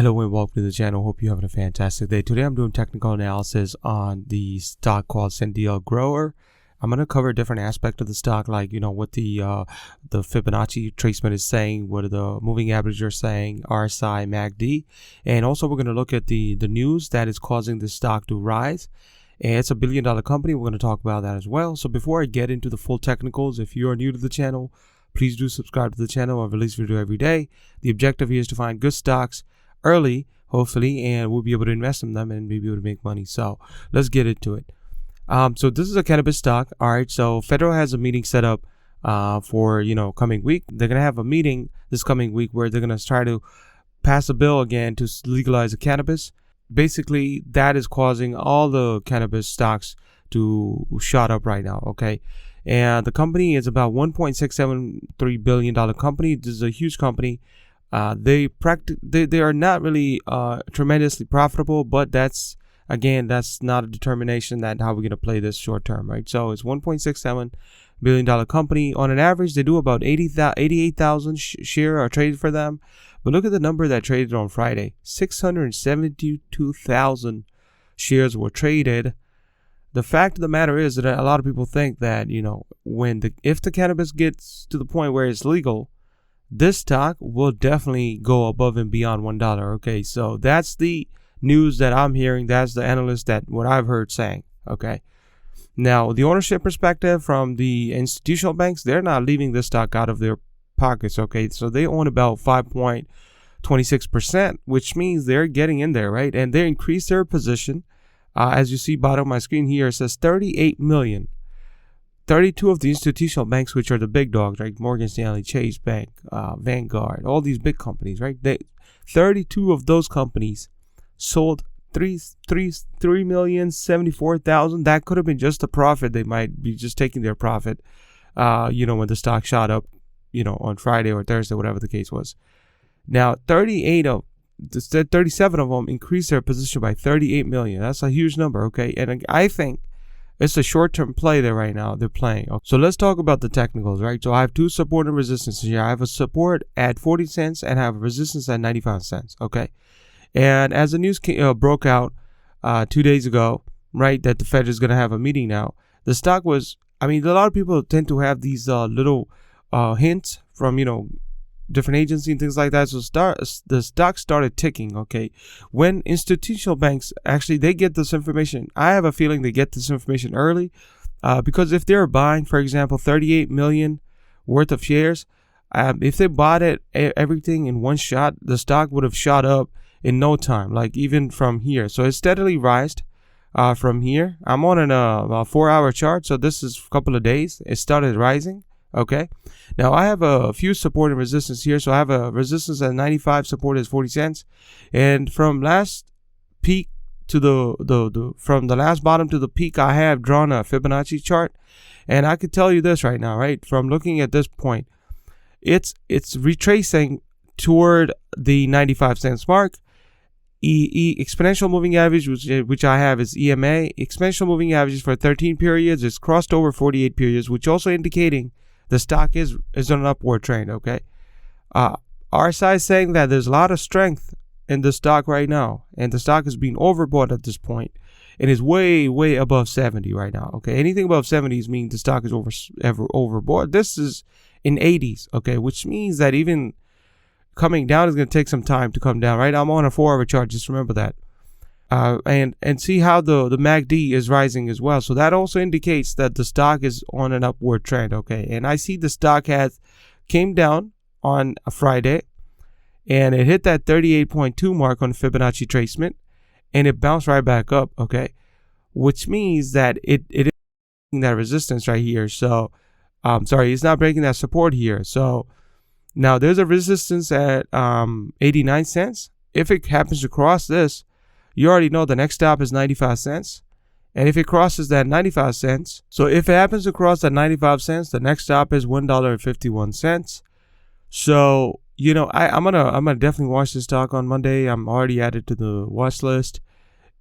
Hello and welcome to the channel. Hope you're having a fantastic day. Today I'm doing technical analysis on the stock called SNDL Grower. I'm going to cover a different aspect of the stock, like what the Fibonacci retracement is saying, what the moving averages are saying, RSI, MACD, and also we're going to look at the news that is causing the stock to rise. And it's a $1 billion company. We're going to talk about that as well. So before I get into the full technicals, if you are new to the channel, please do subscribe to the channel. I release video every day. The objective here is to find good stocks early, hopefully, and we'll be able to invest in them and be able to make money. So let's get into it. So this is a cannabis stock. All right. So Federal has a meeting set up for coming week. They're gonna have a meeting this coming week where they're gonna try to pass a bill again to legalize the cannabis. Basically, that is causing all the cannabis stocks to shot up right now. Okay. And the company is about $1.673 billion company. This is a huge company. They are not really tremendously profitable, but that's not a determination that how we're going to play this short term, right? So it's $1.67 billion company. On an average, they do about 88,000 share are traded for them. But look at the number that traded on Friday. 672,000 shares were traded. The fact of the matter is that a lot of people think that, if the cannabis gets to the point where it's legal, this stock will definitely go above and beyond $1. Okay, so that's the news that I'm hearing. That's the analyst that what I've heard saying. Okay, now the ownership perspective from the institutional banks, they're not leaving this stock out of their pockets. Okay, so they own about 5.26%, which means they're getting in there, right? And they increased their position. As you see bottom of my screen here, it says 38 million. 32 of the institutional banks, which are the big dogs, right? Morgan Stanley, Chase Bank, Vanguard, all these big companies, right? 32 of those companies sold 3,074,000. That could have been just the profit. They might be just taking their profit, when the stock shot up, on Friday or Thursday, whatever the case was. Now, 37 of them increased their position by 38 million. That's a huge number, okay? And I think it's a short-term play there right now. They're playing. So let's talk about the technicals, right? So I have two support and resistance here. I have a support at 40 cents and I have a resistance at 95 cents, okay? And as the news broke out 2 days ago, right, that the Fed is going to have a meeting now, the stock was, a lot of people tend to have these little hints from, different agencies and things like that. So the stock started ticking. Okay, when institutional banks actually they get this information, I have a feeling they get this information early, because if they're buying, for example, 38 million worth of shares, if they bought everything in one shot, the stock would have shot up in no time, like even from here. So it steadily rised from here. I'm on a 4-hour chart, so this is a couple of days. It started rising. Okay, now I have a few support and resistance here. So I have a resistance at 95, support is 40 cents. And from last peak to from the last bottom to the peak, I have drawn a Fibonacci chart. And I could tell you this right now, right? From looking at this point, it's retracing toward the 95 cents mark. Exponential moving average, which I have is EMA. Exponential moving averages for 13 periods. It's crossed over 48 periods, which also indicating the stock is on an upward trend. Okay, RSI is saying that there's a lot of strength in the stock right now, and the stock is being overbought at this point, and is way above 70 right now. Okay, anything above 70s means the stock is overbought. This is in 80s. Okay, which means that even coming down is going to take some time to come down. Right, I'm on a 4-hour chart. Just remember that. And see how the MACD is rising as well. So that also indicates that the stock is on an upward trend. Okay, and I see the stock came down on a Friday, and it hit that 38.2 mark on Fibonacci retracement, and it bounced right back up. Okay, which means that it is breaking that resistance right here. So it's not breaking that support here. So now there's a resistance at 89 cents. If it happens to cross this, you already know the next stop is 95 cents. And if it crosses that 95 cents, so if it happens to cross that 95 cents, the next stop is $1.51. So, I'm gonna definitely watch this stock on Monday. I'm already added to the watch list,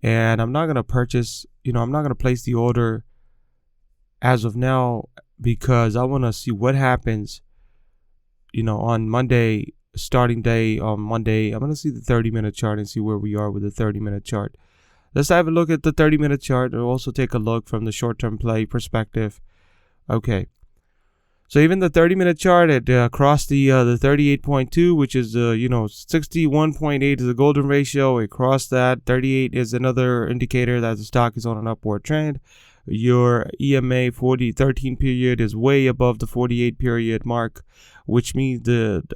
and I'm not gonna purchase, I'm not gonna place the order as of now, because I want to see what happens, on Monday starting day on Monday. I'm going to see the 30-minute chart and see where we are with the 30-minute chart. Let's have a look at the 30-minute chart and also take a look from the short-term play perspective. Okay. So even the 30-minute chart, it crossed the 38.2, which is 61.8 is the golden ratio. It crossed that. 38 is another indicator that the stock is on an upward trend. Your EMA 13 period is way above the 48 period mark, which means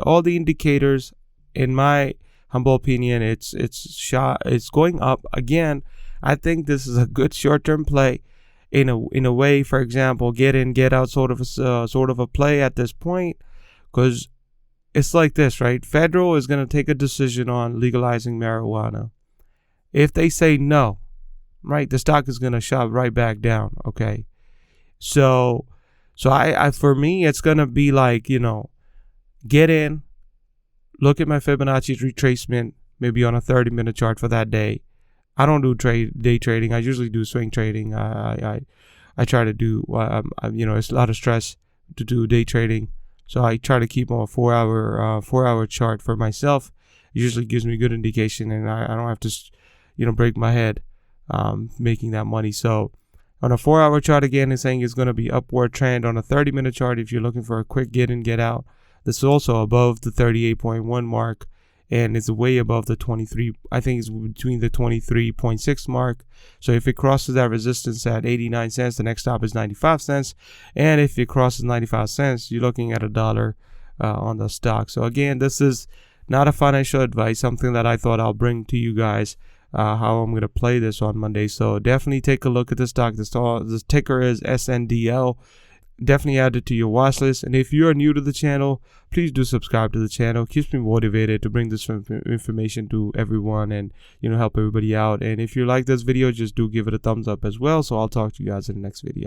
all the indicators, in my humble opinion, it's going up again. I think this is a good short-term play. In a way, for example, get in, get out sort of a play at this point, because it's like this, right? Federal is going to take a decision on legalizing marijuana. If they say no, right, the stock is going to shove right back down. Okay, so I for me, it's going to be like, get in, look at my Fibonacci retracement, maybe on a 30-minute chart for that day. I don't do day trading. I usually do swing trading. I try to do, it's a lot of stress to do day trading. So I try to keep on a 4-hour chart for myself. It usually gives me good indication, and I don't have to, break my head making that money. So on a 4-hour chart, again, it's saying it's going to be upward trend. On a 30-minute chart, if you're looking for a quick get in, get out, this is also above the 38.1 mark. And it's way above the 23. I think it's between the 23.6 mark. So if it crosses that resistance at 89 cents, the next stop is 95 cents. And if it crosses 95 cents, you're looking at $1 on the stock. So again, this is not a financial advice, something that I thought I'll bring to you guys, how I'm going to play this on Monday. So definitely take a look at the stock. The ticker is SNDL. Definitely add it to your watch list. And if you are new to the channel, please do subscribe to the channel. It keeps me motivated to bring this information to everyone and help everybody out. And if you like this video, just do give it a thumbs up as well. So I'll talk to you guys in the next video.